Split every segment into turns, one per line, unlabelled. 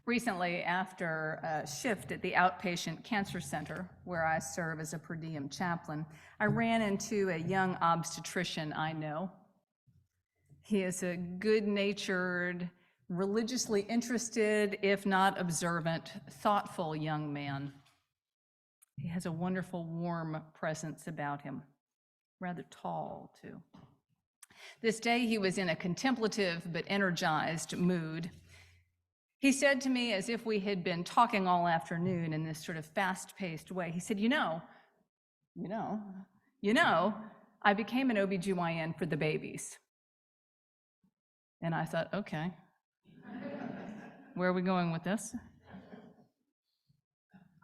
Recently, after a shift at the outpatient cancer center, where I serve as a per diem chaplain, I ran into a young obstetrician I know. He is a good-natured, religiously interested, if not observant, thoughtful young man. He has a wonderful, warm presence about him, rather tall, too. This day, he was in a contemplative but energized mood. He said to me, as if we had been talking all afternoon in this sort of fast-paced way, he said, you know, I became an OBGYN for the babies. And I thought, okay, where are we going with this?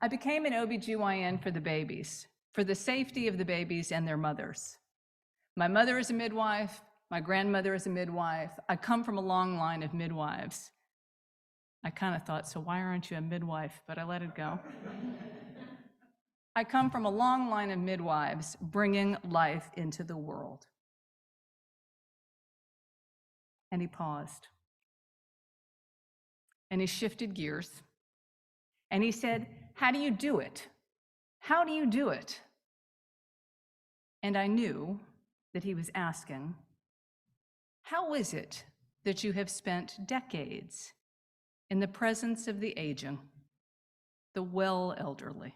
I became an OBGYN for the babies, for the safety of the babies and their mothers. My mother is a midwife, my grandmother is a midwife. I come from a long line of midwives. I kind of thought, so why aren't you a midwife? But I let it go. I come from a long line of midwives bringing life into the world. And he paused. And he shifted gears. And he said, how do you do it? How do you do it? And I knew that he was asking, how is it that you have spent decades in the presence of the aging, the well elderly,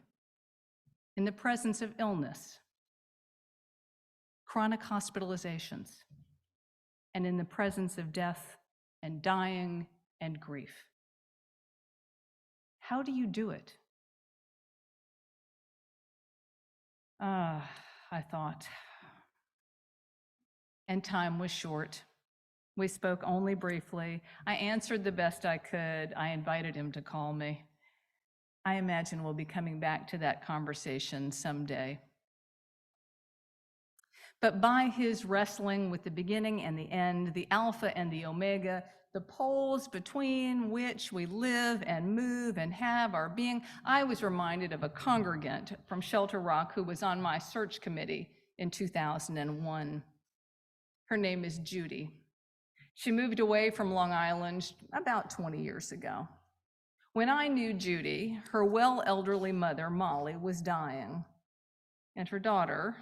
in the presence of illness, chronic hospitalizations, and in the presence of death and dying and grief? How do you do it? I thought. And time was short. We spoke only briefly. I answered the best I could. I invited him to call me. I imagine we'll be coming back to that conversation someday. But by his wrestling with the beginning and the end, the alpha and the omega, the poles between which we live and move and have our being, I was reminded of a congregant from Shelter Rock who was on my search committee in 2001. Her name is Judy. She moved away from Long Island about 20 years ago. When I knew Judy, her well elderly mother, Molly, was dying, and her daughter,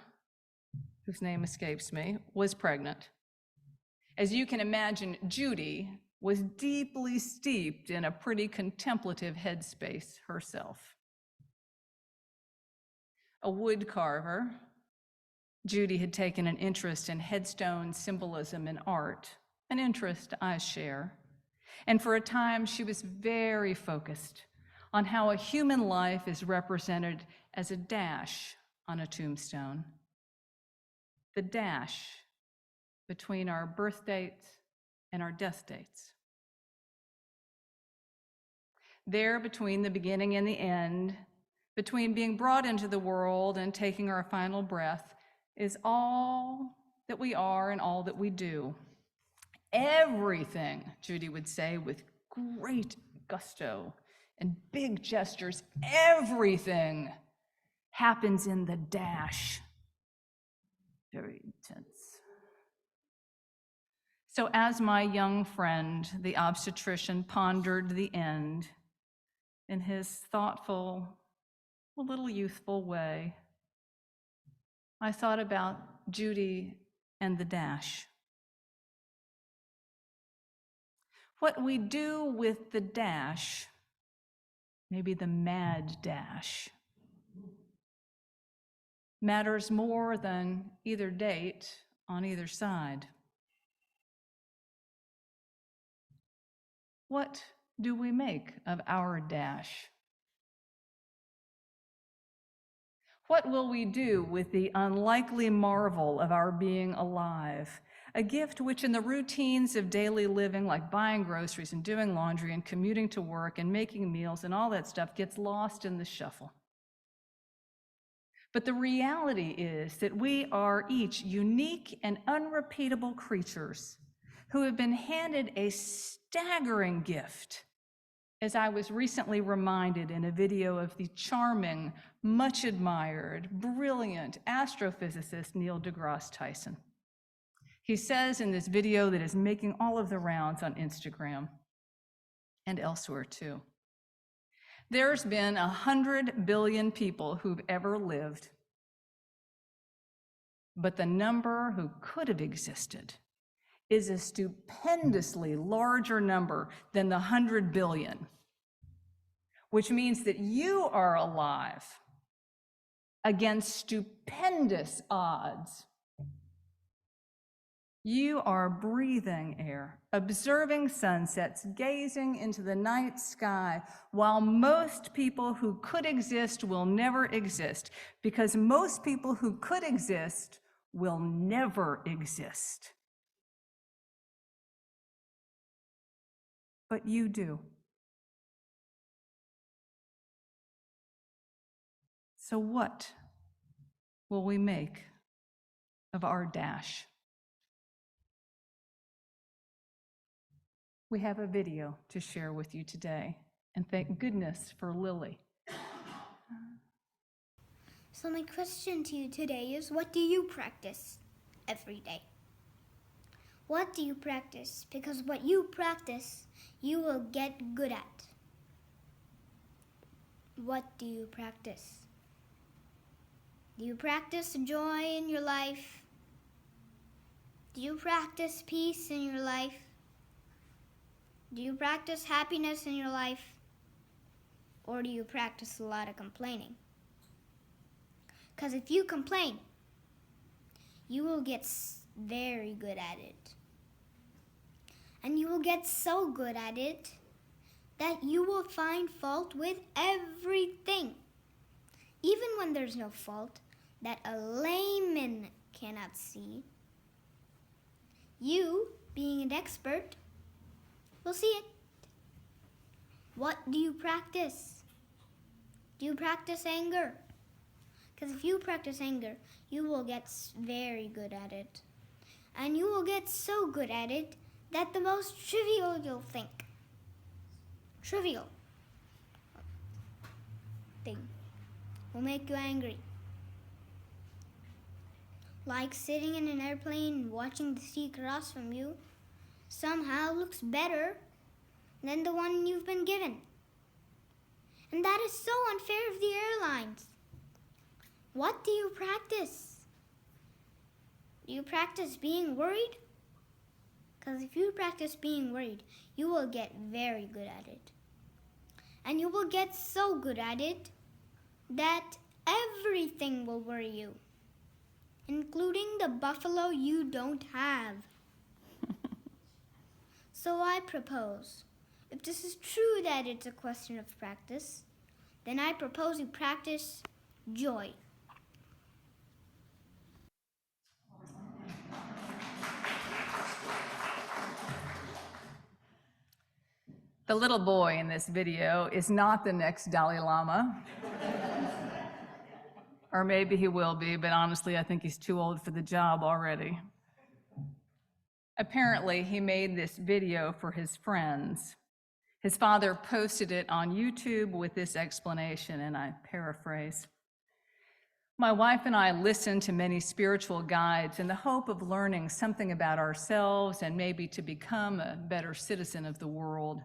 whose name escapes me, was pregnant. As you can imagine, Judy was deeply steeped in a pretty contemplative headspace herself. A wood carver, Judy had taken an interest in headstone symbolism and art, an interest I share. And for a time, she was very focused on how a human life is represented as a dash on a tombstone. The dash between our birth dates and our death dates. There, between the beginning and the end, between being brought into the world and taking our final breath, is all that we are and all that we do. Everything, Judy would say with great gusto and big gestures, everything happens in the dash. Very intense. So as my young friend, the obstetrician, pondered the end in his thoughtful, a little youthful way, I thought about Judy and the dash. What we do with the dash, maybe the mad dash, matters more than either date on either side. What do we make of our dash? What will we do with the unlikely marvel of our being alive? A gift which in the routines of daily living, like buying groceries and doing laundry and commuting to work and making meals and all that stuff, gets lost in the shuffle. But the reality is that we are each unique and unrepeatable creatures who have been handed a staggering gift, as I was recently reminded in a video of the charming, much admired, brilliant astrophysicist Neil deGrasse Tyson. He says in this video that is making all of the rounds on Instagram and elsewhere too, There's been 100 billion people who've ever lived, but the number who could have existed is a stupendously larger number than the 100 billion, which means that you are alive against stupendous odds. You are breathing air, observing sunsets, gazing into the night sky, while most people who could exist will never exist, because most people who could exist will never exist. But you do. So what will we make of our dash? We have a video to share with you today, and thank goodness for Lily.
So my question to you today is, what do you practice every day? What do you practice? Because what you practice, you will get good at. What do you practice? Do you practice joy in your life? Do you practice peace in your life? Do you practice happiness in your life? Or do you practice a lot of complaining? Because if you complain, you will get very good at it. And you will get so good at it that you will find fault with everything. Even when there's no fault that a layman cannot see, you, being an expert, will see it. What do you practice? Do you practice anger? Because if you practice anger, you will get very good at it. And you will get so good at it that the most trivial you'll think. Trivial thing will make you angry. Like sitting in an airplane and watching the sea across from you somehow looks better than the one you've been given. And that is so unfair of the airlines. What do you practice? Do you practice being worried? Because if you practice being worried, you will get very good at it. And you will get so good at it that everything will worry you, including the buffalo you don't have. So I propose, if this is true that it's a question of practice, then I propose you practice joy.
The little boy in this video is not the next Dalai Lama. Or maybe he will be, but honestly, I think he's too old for the job already. Apparently, he made this video for his friends. His father posted it on YouTube with this explanation, and I paraphrase. My wife and I listen to many spiritual guides in the hope of learning something about ourselves and maybe to become a better citizen of the world.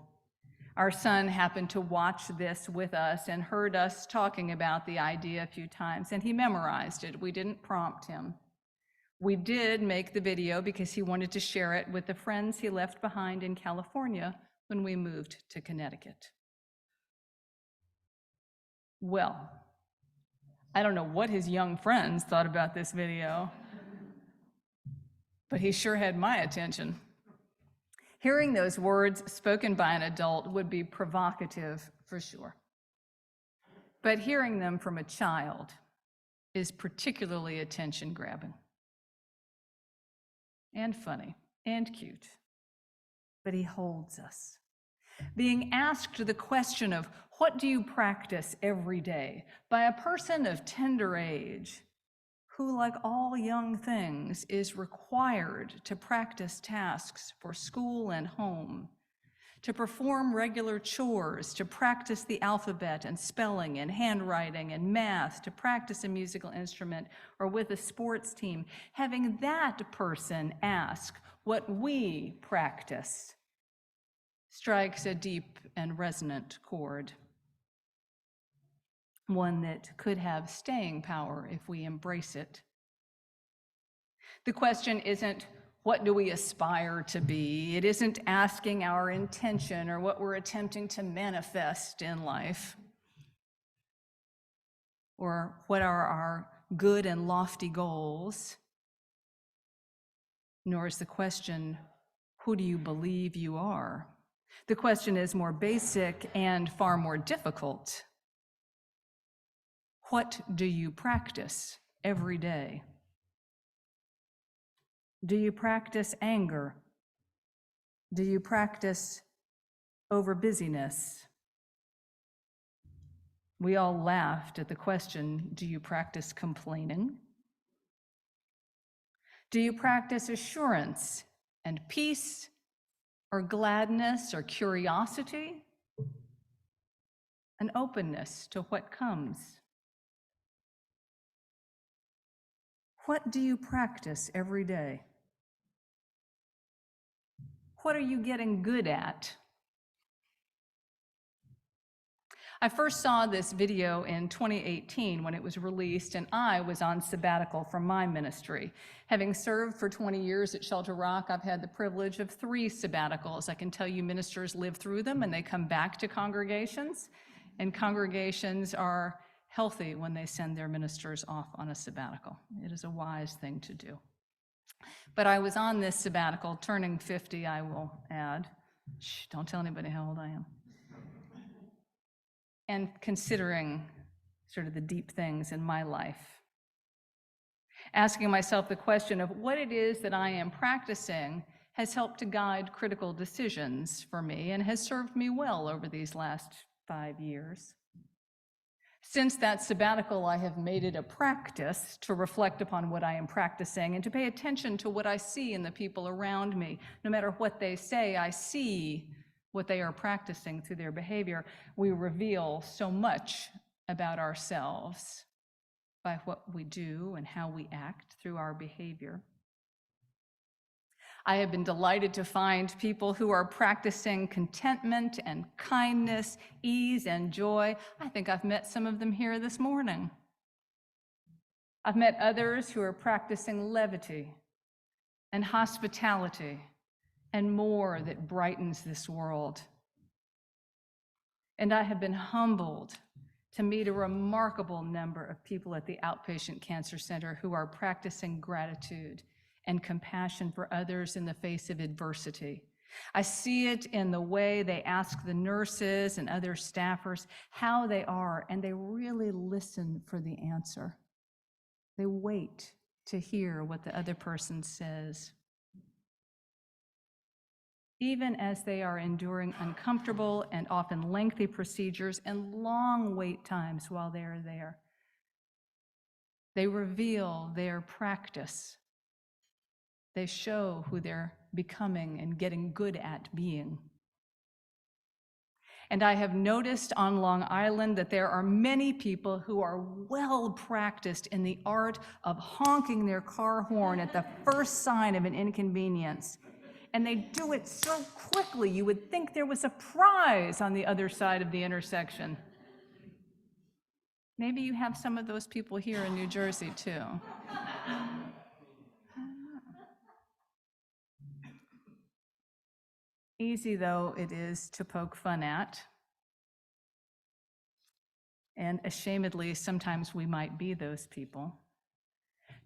Our son happened to watch this with us and heard us talking about the idea a few times, and he memorized it. We didn't prompt him. We did make the video because he wanted to share it with the friends he left behind in California when we moved to Connecticut. Well, I don't know what his young friends thought about this video, but he sure had my attention. Hearing those words spoken by an adult would be provocative for sure. But hearing them from a child is particularly attention-grabbing. And funny, and cute. But he holds us. Being asked the question of, what do you practice every day, by a person of tender age, who, like all young things, is required to practice tasks for school and home, to perform regular chores, to practice the alphabet and spelling and handwriting and math, to practice a musical instrument or with a sports team, having that person ask what we practice strikes a deep and resonant chord. one that could have staying power if we embrace it. The question isn't, what do we aspire to be? It isn't asking our intention or what we're attempting to manifest in life, or what are our good and lofty goals, nor is the question, who do you believe you are? The question is more basic and far more difficult. What do you practice every day? Do you practice anger? Do you practice over busyness? We all laughed at the question, do you practice complaining? Do you practice assurance and peace, or gladness, or curiosity, and openness to what comes? What do you practice every day? What are you getting good at? I first saw this video in 2018 when it was released, and I was on sabbatical from my ministry. Having served for 20 years at Shelter Rock, I've had the privilege of 3 sabbaticals. I can tell you ministers live through them and they come back to congregations, and congregations are healthy when they send their ministers off on a sabbatical. It is a wise thing to do. But I was on this sabbatical, turning 50, I will add. Shh, don't tell anybody how old I am. And considering sort of the deep things in my life. Asking myself the question of what it is that I am practicing has helped to guide critical decisions for me and has served me well over these last 5 years. Since that sabbatical, I have made it a practice to reflect upon what I am practicing and to pay attention to what I see in the people around me. No matter what they say, I see what they are practicing through their behavior. We reveal so much about ourselves by what we do and how we act through our behavior. I have been delighted to find people who are practicing contentment and kindness, ease and joy. I think I've met some of them here this morning. I've met others who are practicing levity and hospitality and more that brightens this world. And I have been humbled to meet a remarkable number of people at the Outpatient Cancer Center who are practicing gratitude and compassion for others in the face of adversity. I see it in the way they ask the nurses and other staffers how they are, and they really listen for the answer. They wait to hear what the other person says. Even as they are enduring uncomfortable and often lengthy procedures and long wait times while they are there, they reveal their practice. They show who they're becoming and getting good at being. And I have noticed on Long Island that there are many people who are well practiced in the art of honking their car horn at the first sign of an inconvenience. And they do it so quickly, you would think there was a prize on the other side of the intersection. Maybe you have some of those people here in New Jersey, too. Easy though it is to poke fun at, and ashamedly, sometimes we might be those people.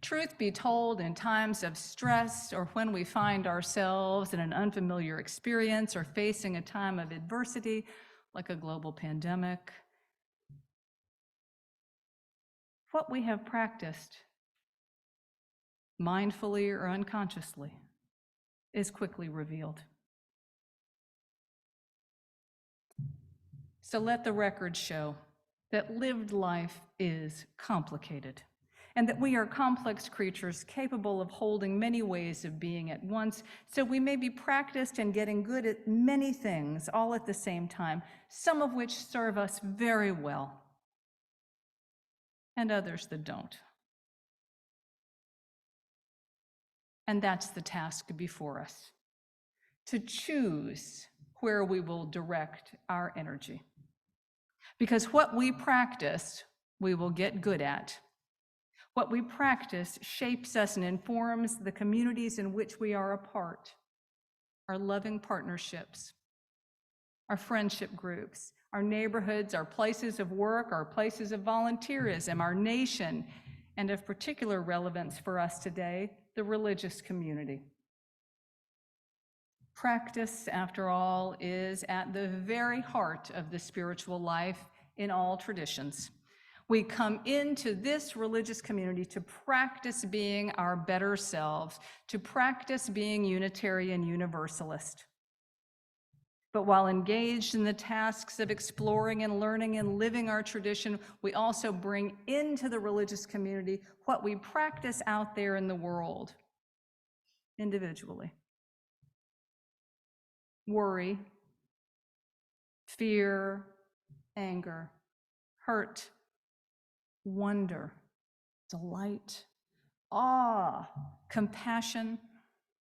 Truth be told, in times of stress or when we find ourselves in an unfamiliar experience or facing a time of adversity, like a global pandemic, what we have practiced, mindfully or unconsciously, is quickly revealed. So let the record show that lived life is complicated, and that we are complex creatures capable of holding many ways of being at once, so we may be practiced and getting good at many things all at the same time, some of which serve us very well, and others that don't. And that's the task before us, to choose where we will direct our energy. Because what we practice we will get good at. What we practice shapes us and informs the communities in which we are a part, our loving partnerships, our friendship groups, our neighborhoods, our places of work, our places of volunteerism, our nation, and of particular relevance for us today, the religious community. Practice, after all, is at the very heart of the spiritual life in all traditions. We come into this religious community to practice being our better selves, to practice being Unitarian Universalist. But while engaged in the tasks of exploring and learning and living our tradition, we also bring into the religious community what we practice out there in the world, individually. Worry, fear, anger, hurt, wonder, delight, awe, compassion,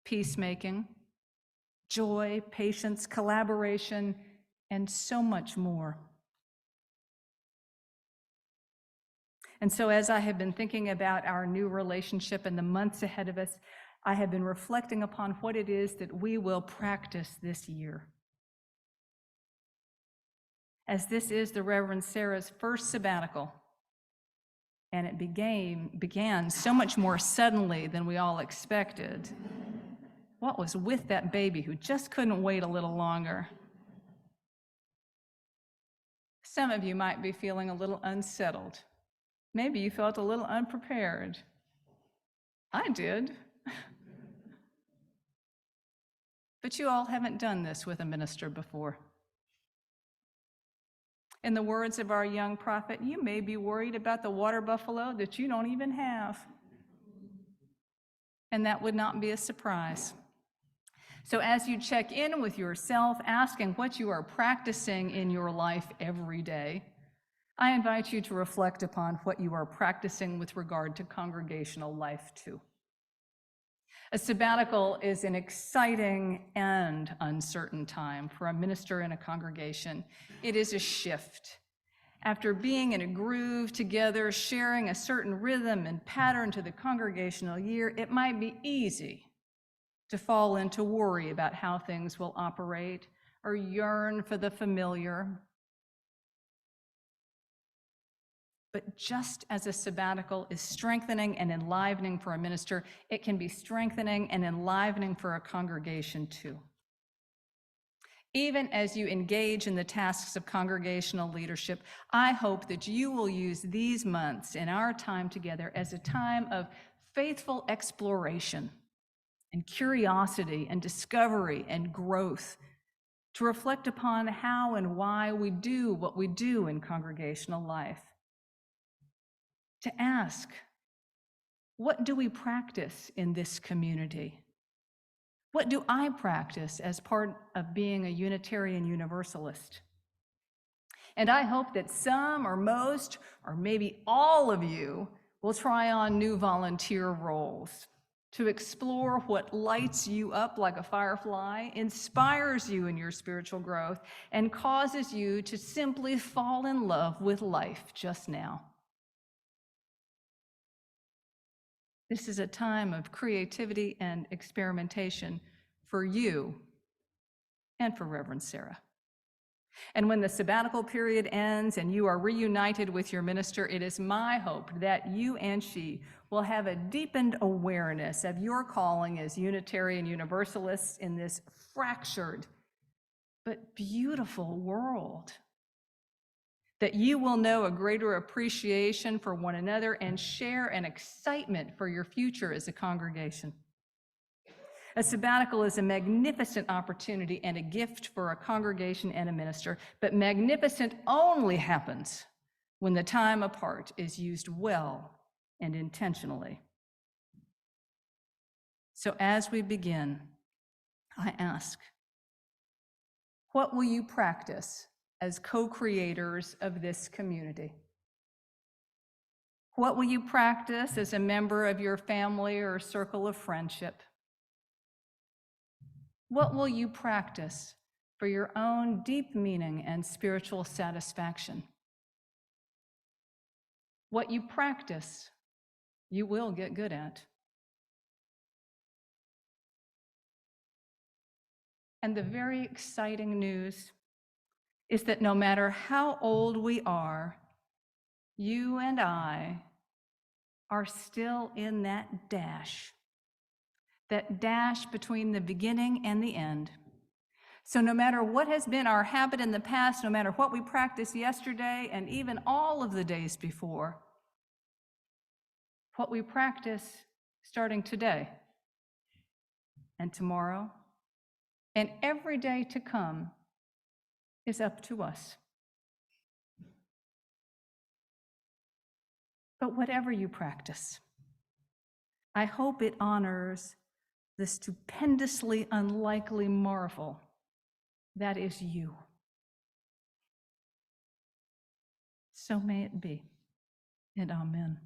peacemaking, joy, patience, collaboration, and so much more. And so as I have been thinking about our new relationship and the months ahead of us, I have been reflecting upon what it is that we will practice this year. As this is the Reverend Sarah's first sabbatical, and it began so much more suddenly than we all expected. What was with that baby who just couldn't wait a little longer? Some of you might be feeling a little unsettled. Maybe you felt a little unprepared. I did. But you all haven't done this with a minister before. In the words of our young prophet, you may be worried about the water buffalo that you don't even have. And that would not be a surprise. So as you check in with yourself, asking what you are practicing in your life every day, I invite you to reflect upon what you are practicing with regard to congregational life too. A sabbatical is an exciting and uncertain time for a minister in a congregation. It is a shift. After being in a groove together, sharing a certain rhythm and pattern to the congregational year, it might be easy to fall into worry about how things will operate or yearn for the familiar. But just as a sabbatical is strengthening and enlivening for a minister, it can be strengthening and enlivening for a congregation too. Even as you engage in the tasks of congregational leadership, I hope that you will use these months in our time together as a time of faithful exploration and curiosity and discovery and growth, to reflect upon how and why we do what we do in congregational life. To ask, what do we practice in this community? What do I practice as part of being a Unitarian Universalist? And I hope that some or most, or maybe all of you, will try on new volunteer roles to explore what lights you up like a firefly, inspires you in your spiritual growth, and causes you to simply fall in love with life just now. This is a time of creativity and experimentation for you and for Reverend Sarah. And when the sabbatical period ends and you are reunited with your minister, it is my hope that you and she will have a deepened awareness of your calling as Unitarian Universalists in this fractured but beautiful world. That you will know a greater appreciation for one another and share an excitement for your future as a congregation. A sabbatical is a magnificent opportunity and a gift for a congregation and a minister, but magnificent only happens when the time apart is used well and intentionally. So as we begin, I ask, what will you practice as co-creators of this community? What will you practice as a member of your family or circle of friendship? What will you practice for your own deep meaning and spiritual satisfaction? What you practice, you will get good at. And the very exciting news is that no matter how old we are, you and I are still in that dash between the beginning and the end. So no matter what has been our habit in the past, no matter what we practiced yesterday and even all of the days before, what we practice starting today and tomorrow and every day to come is up to us. But whatever you practice, I hope it honors the stupendously unlikely marvel that is you. So may it be, and amen.